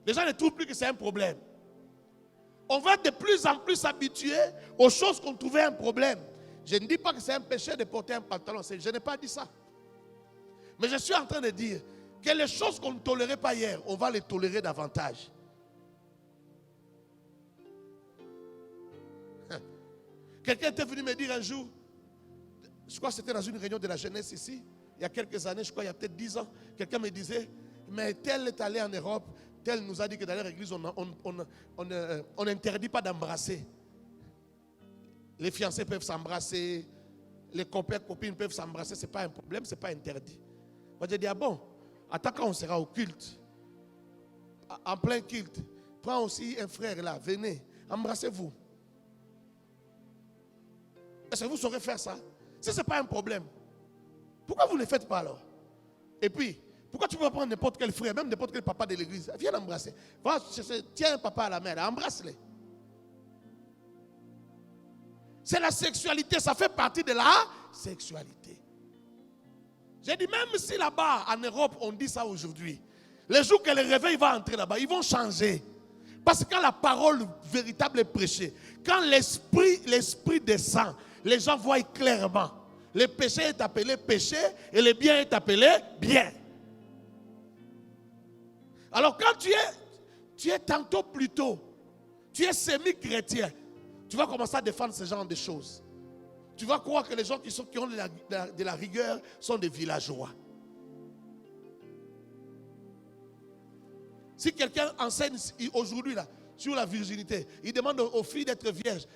Les gens ne trouvent plus que c'est un problème. On va de plus en plus s'habituer aux choses qu'on trouvait un problème. Je ne dis pas que c'est un péché de porter un pantalon. Je n'ai pas dit ça. Mais je suis en train de dire que les choses qu'on ne tolérait pas hier, on va les tolérer davantage. Quelqu'un était venu me dire un jour, je crois que c'était dans une réunion de la jeunesse ici, il y a quelques années, je crois il y a peut-être 10 ans, quelqu'un me disait, mais tel est allé en Europe, tel nous a dit que dans leur église, on n'interdit pas d'embrasser. Les fiancés peuvent s'embrasser, les copains, copines peuvent s'embrasser, ce n'est pas un problème, ce n'est pas interdit. Moi j'ai dit, ah bon, attends quand on sera au culte, en plein culte, prends aussi un frère là, venez, embrassez-vous. Est-ce que vous saurez faire ça? Si ce n'est pas un problème, pourquoi vous ne le faites pas alors? Et puis, pourquoi tu ne peux pas prendre n'importe quel frère, même n'importe quel papa de l'église? Viens l'embrasser. Tiens un papa à la main, embrasse-le. C'est la sexualité, ça fait partie de la sexualité. J'ai dit, même si là-bas, en Europe, on dit ça aujourd'hui, les jours que le réveil va entrer là-bas, ils vont changer. Parce que quand la parole véritable est prêchée, quand l'esprit descend, les gens voient clairement. Le péché est appelé péché et le bien est appelé bien. Alors quand tu es tantôt plutôt, tu es semi-chrétien, tu vas commencer à défendre ce genre de choses. Tu vas croire que les gens qui ont de la rigueur sont des villageois. Si quelqu'un enseigne aujourd'hui là, sur la virginité, il demande aux filles d'être vierges,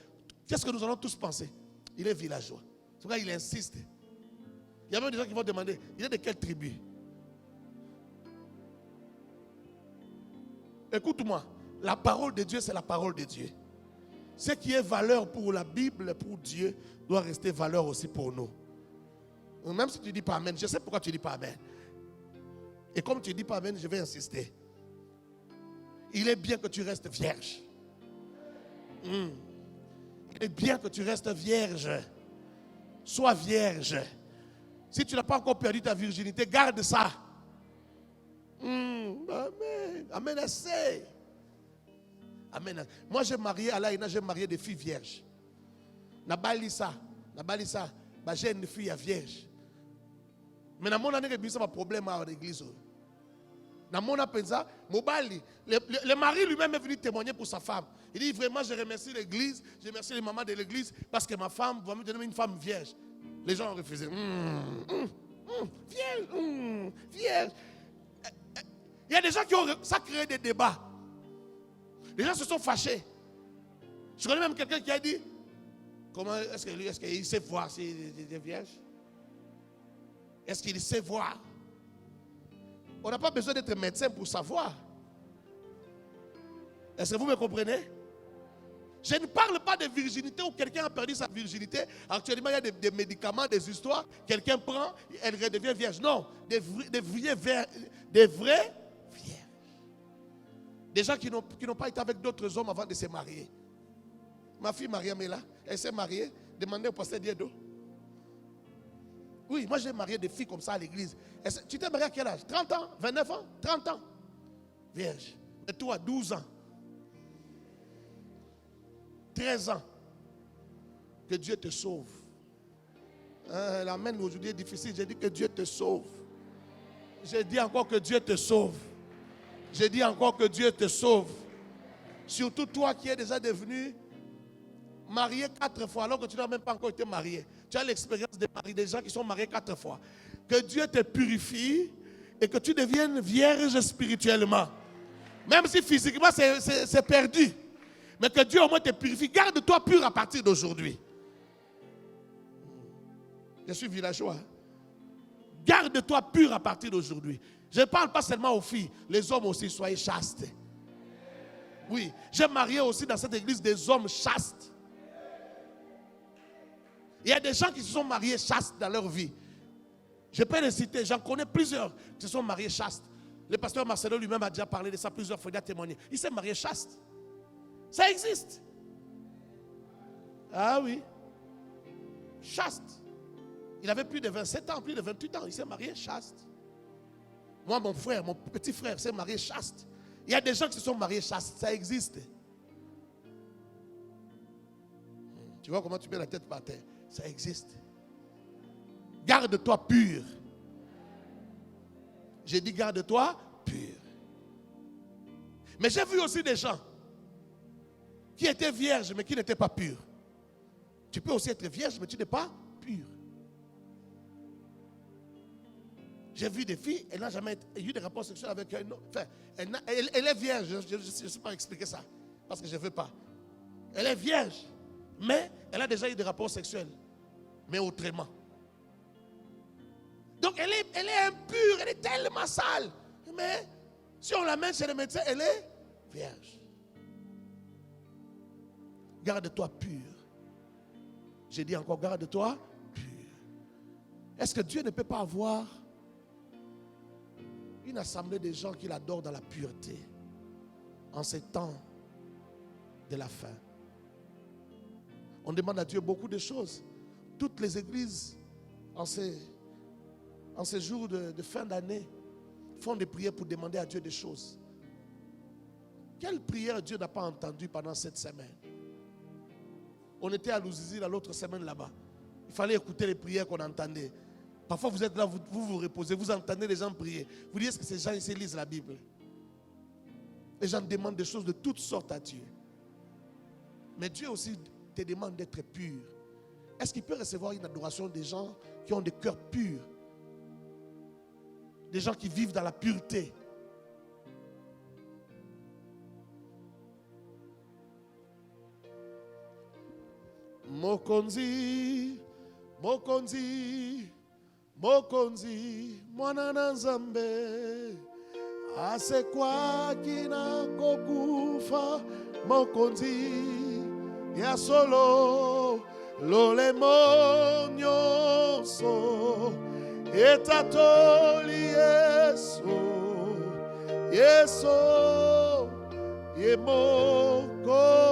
qu'est-ce que nous allons tous penser? Il est villageois. C'est pourquoi il insiste. Il y a même des gens qui vont demander, il est de quelle tribu? Écoute-moi, la parole de Dieu, c'est la parole de Dieu. Ce qui est valeur pour la Bible, pour Dieu, doit rester valeur aussi pour nous. Même si tu ne dis pas Amen, je sais pourquoi tu ne dis pas Amen. Et comme tu ne dis pas Amen, je vais insister. Il est bien que tu restes vierge. Il est bien que tu restes vierge. Sois vierge. Si tu n'as pas encore perdu ta virginité, garde ça. Amen. Amen. Essaye. Amen. Moi, j'ai marié Alaïna, j'ai marié des filles vierges. Nabalisa. J'ai une fille vierge. Mais dans mon année, il y a un problème à l'église. Le mari lui-même est venu témoigner pour sa femme. Il dit vraiment, je remercie l'église, je remercie les mamans de l'église parce que ma femme va me donner une femme vierge. Les gens ont refusé. Vierge, vierge. Il y a des gens qui ont ça créé des débats. Les gens se sont fâchés. Je connais même quelqu'un qui a dit, comment est-ce qu'il sait voir s'il est vierge? Est-ce qu'il sait voir? On n'a pas besoin d'être médecin pour savoir. Est-ce que vous me comprenez? Je ne parle pas de virginité où quelqu'un a perdu sa virginité. Actuellement, il y a des médicaments, des histoires. Quelqu'un prend, elle redevient vierge. Non, des vrais vierges. Des gens qui n'ont pas été avec d'autres hommes avant de se marier. Ma fille Mariam est là. Elle s'est mariée. Demandez au pasteur Diedo. Oui, moi j'ai marié des filles comme ça à l'église. Tu t'es marié à quel âge? 30 ans? 29 ans? 30 ans? Vierge. Et toi, 12 ans? 13 ans? Que Dieu te sauve. L'amen aujourd'hui est difficile. J'ai dit que Dieu te sauve. J'ai dit encore que Dieu te sauve. J'ai dit encore que Dieu te sauve. Surtout toi qui es déjà devenu marié 4 fois alors que tu n'as même pas encore été marié. Tu as l'expérience des gens qui sont mariés 4 fois. Que Dieu te purifie et que tu deviennes vierge spirituellement. Même si physiquement c'est perdu. Mais que Dieu au moins te purifie. Garde-toi pur à partir d'aujourd'hui. Je suis villageois. Garde-toi pur à partir d'aujourd'hui. Je ne parle pas seulement aux filles. Les hommes aussi, soyez chastes. Oui, j'ai marié aussi dans cette église des hommes chastes. Il y a des gens qui se sont mariés chastes dans leur vie. Je peux les citer, j'en connais plusieurs qui se sont mariés chastes. Le pasteur Marcelo lui-même a déjà parlé de ça plusieurs fois, il a témoigné. Il s'est marié chaste. Ça existe. Ah oui. Chaste. Il avait plus de 27 ans, plus de 28 ans, il s'est marié chaste. Moi, mon frère, mon petit frère s'est marié chaste. Il y a des gens qui se sont mariés chastes, ça existe. Tu vois comment tu mets la tête par terre? Ça existe. Garde-toi pur. J'ai dit garde-toi pur. Mais j'ai vu aussi des gens qui étaient vierges mais qui n'étaient pas purs. Tu peux aussi être vierge mais tu n'es pas pur. J'ai vu des filles, elle n'a jamais eu de rapport sexuel avec un homme. Enfin, elle est vierge, je ne sais pas expliquer ça parce que je ne veux pas. Elle est vierge, mais elle a déjà eu des rapports sexuels, mais autrement. Donc elle est impure, elle est tellement sale. Mais si on l'amène chez le médecin, elle est vierge. Garde-toi pur. J'ai dit encore, garde-toi pur. Est-ce que Dieu ne peut pas avoir une assemblée de gens qui l'adorent dans la pureté en ces temps de la fin? On demande à Dieu beaucoup de choses. Toutes les églises en ces jours de fin d'année font des prières pour demander à Dieu des choses. Quelle prière Dieu n'a pas entendue pendant cette semaine? On était à Louzizi l'autre semaine là-bas. Il fallait écouter les prières qu'on entendait. Parfois vous êtes là, vous reposez, vous entendez les gens prier. Vous dites, est-ce que ces gens ici lisent la Bible? Les gens demandent des choses de toutes sortes à Dieu. Mais Dieu aussi te demande d'être pur. Est-ce qu'il peut recevoir une adoration des gens qui ont des cœurs purs? Des gens qui vivent dans la pureté. Mokonzi, Mokonzi, Mokonzi, mwana na Nzambe, asekwa kina kokufa, Mokonzi, ya solo, lolemo nyonso, etatoli Yesu, Yesu, ye Mokonzi.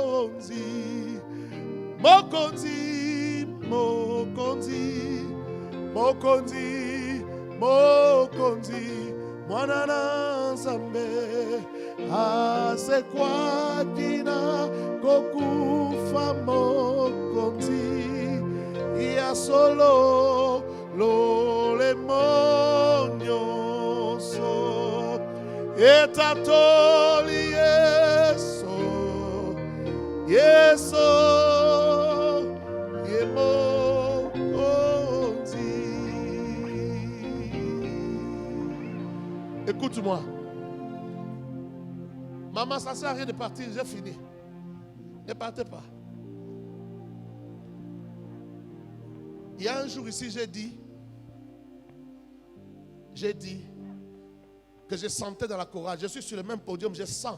Mokonzi, Mokonzi, Mokonzi, Mokonzi, mwana na Nzambe, asekwa kina kokufa Mokonzi, ya solo lolemo nyonso, etatoli Yeso, Yeso, Yemo Kondi. Écoute-moi. Maman, ça sert à rien de partir, j'ai fini. Ne partez pas. Il y a un jour ici, j'ai dit que je sentais dans la chorale. Je suis sur le même podium, je sens.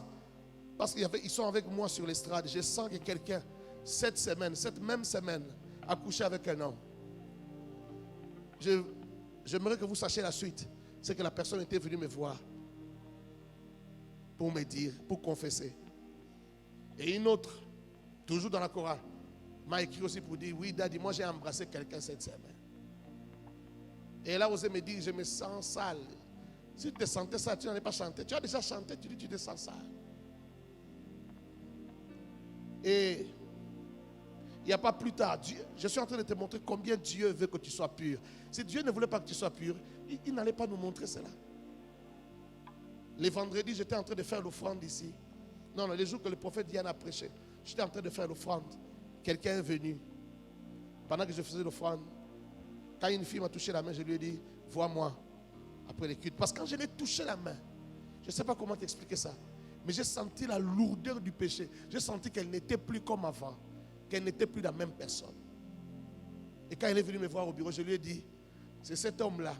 Parce qu'ils sont avec moi sur l'estrade. Je sens que quelqu'un, cette même semaine, a couché avec un homme. J'aimerais que vous sachiez la suite. C'est que la personne était venue me voir pour me dire, pour confesser. Et une autre, toujours dans la chorale, m'a écrit aussi pour dire, oui, Daddy, moi j'ai embrassé quelqu'un cette semaine. Et elle a osé me dire, je me sens sale. Si tu te sentais ça, tu n'en as pas chanté. Tu as déjà chanté, tu dis, tu te sens sale. Et il n'y a pas plus tard, je suis en train de te montrer combien Dieu veut que tu sois pur. Si Dieu ne voulait pas que tu sois pur, il n'allait pas nous montrer cela. Les vendredis, j'étais en train de faire l'offrande ici. Non, les jours que le prophète Diane a prêché, j'étais en train de faire l'offrande. Quelqu'un est venu. Pendant que je faisais l'offrande, quand une fille m'a touché la main, je lui ai dit, vois-moi après les cultes. Parce que quand je l'ai touché la main, je ne sais pas comment t'expliquer ça, mais j'ai senti la lourdeur du péché. J'ai senti qu'elle n'était plus comme avant, qu'elle n'était plus la même personne. Et quand elle est venue me voir au bureau, je lui ai dit, c'est cet homme-là.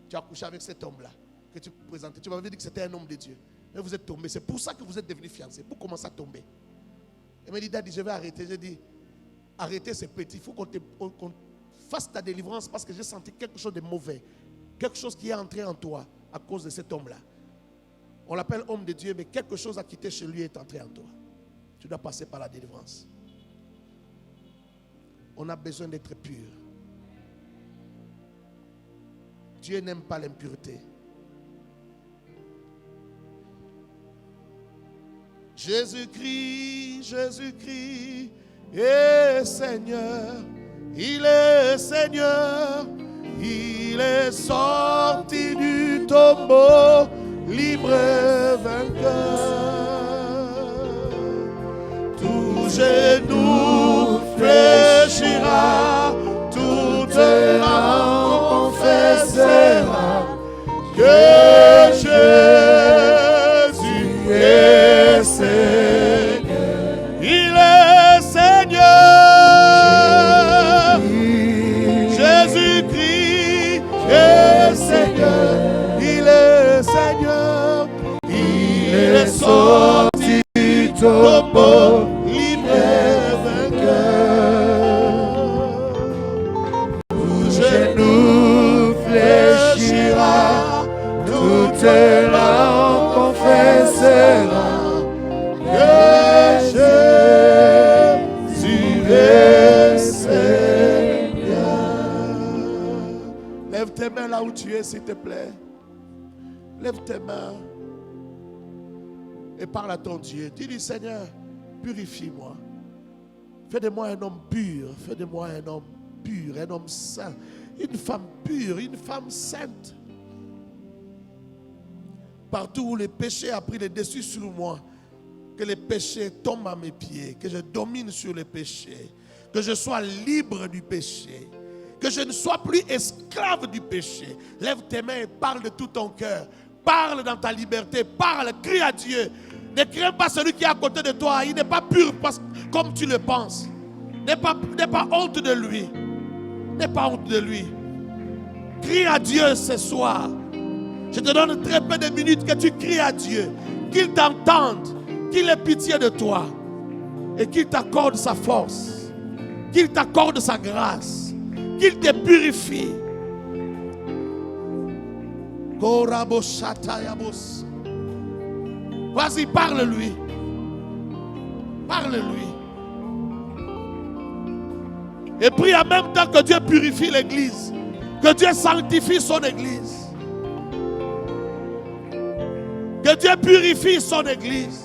Tu as couché avec cet homme-là que tu présentais. Tu m'avais dit que c'était un homme de Dieu. Mais vous êtes tombé. C'est pour ça que vous êtes devenus fiancés. Pour commencer à tomber. Elle m'a dit, Daddy, je vais arrêter. J'ai dit, arrêtez, c'est petit. Il faut qu'on fasse ta délivrance parce que j'ai senti quelque chose de mauvais. Quelque chose qui est entré en toi à cause de cet homme-là. On l'appelle homme de Dieu, mais quelque chose à quitter chez lui est entré en toi. Tu dois passer par la délivrance. On a besoin d'être pur. Dieu n'aime pas l'impureté. Jésus-Christ, Jésus-Christ est Seigneur. Il est Seigneur. Il est sorti du tombeau, libre et vainqueur. Tout genou fléchira, toute langue confessera que Jésus est Seigneur. Il est Seigneur. Jésus-Christ est Seigneur. Il est Seigneur. Il est sorti du tombeau, libre et vainqueur. Tout genou fléchira, toute langue confessera que Jésus est Seigneur. Lève tes mains là où tu es, s'il te plaît. Lève tes mains et parle à ton Dieu. Dis-lui, Seigneur, purifie-moi. Fais de moi un homme pur. Fais de moi un homme pur, un homme saint. Une femme pure, une femme sainte. Partout où le péché a pris le dessus sur moi, que le péché tombe à mes pieds, que je domine sur le péché, que je sois libre du péché, que je ne sois plus esclave du péché. Lève tes mains et parle de tout ton cœur. Parle dans ta liberté, parle, crie à Dieu. Ne crains pas celui qui est à côté de toi. Il n'est pas pur comme tu le penses. N'aie pas honte de lui. N'aie pas honte de lui. Crie à Dieu ce soir. Je te donne très peu de minutes que tu cries à Dieu. Qu'il t'entende, qu'il ait pitié de toi. Et qu'il t'accorde sa force. Qu'il t'accorde sa grâce. Qu'il te purifie. Vas-y, parle-lui. Parle-lui. Et prie en même temps que Dieu purifie l'église. Que Dieu sanctifie son église. Que Dieu purifie son église.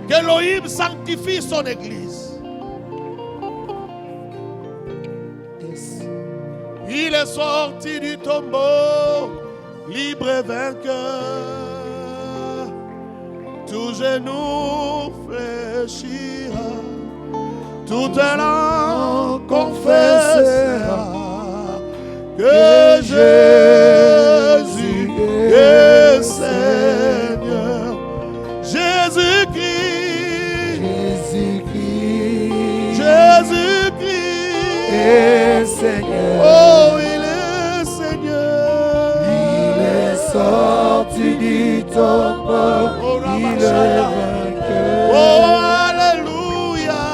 Qu'Élohim sanctifie son église. Yes. Il est sorti du tombeau. libre et vainqueur, tout genou fléchira, toute langue confessera que Jésus est Seigneur. Jésus-Christ, Jésus-Christ est Seigneur. Oh, il est Seigneur. Il est sorti du tombeau, il est vainqueur. Oh, alléluia.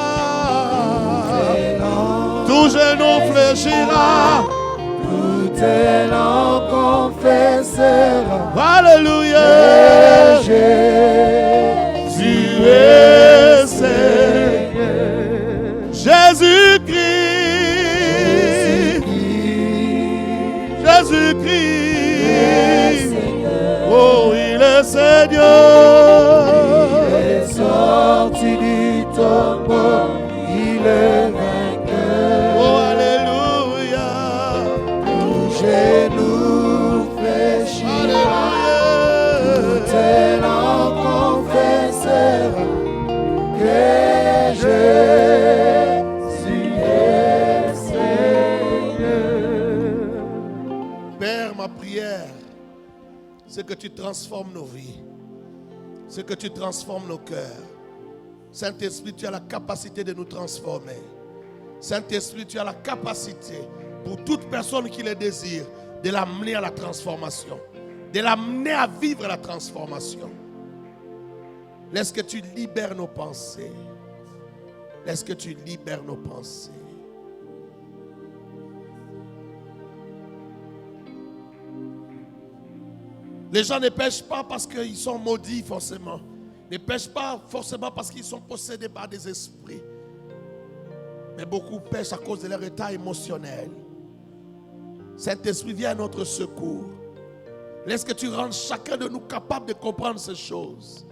Tout genou fléchira, Toute langue confessera. alléluia. Jésus est Seigneur. Jésus-Christ, Jésus-Christ, oh, il est Seigneur. Il est sorti du tombeau, il est vainqueur. Oh, alléluia. Tout genou fléchira, toute langue confessera que Jésus est Seigneur. Père, ma prière, c'est que tu transformes nos vies, c'est que tu transformes nos cœurs. Saint-Esprit, tu as la capacité de nous transformer. Saint-Esprit, tu as la capacité, pour toute personne qui le désire, de l'amener à la transformation, de l'amener à vivre la transformation. Laisse que tu libères nos pensées. Laisse que tu libères nos pensées. Les gens ne pêchent pas parce qu'ils sont maudits forcément. Ne pêchent pas forcément parce qu'ils sont possédés par des esprits. Mais beaucoup pêchent à cause de leur état émotionnel. Saint-Esprit, viens à notre secours. Laisse que tu rendes chacun de nous capable de comprendre ces choses.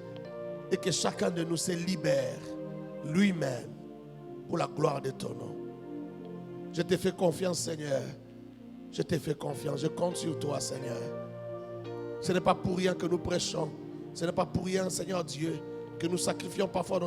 Et que chacun de nous se libère lui-même pour la gloire de ton nom. Je te fais confiance, Seigneur. Je te fais confiance. Je compte sur toi, Seigneur. Ce n'est pas pour rien que nous prêchons. Ce n'est pas pour rien, Seigneur Dieu, que nous sacrifions parfois notre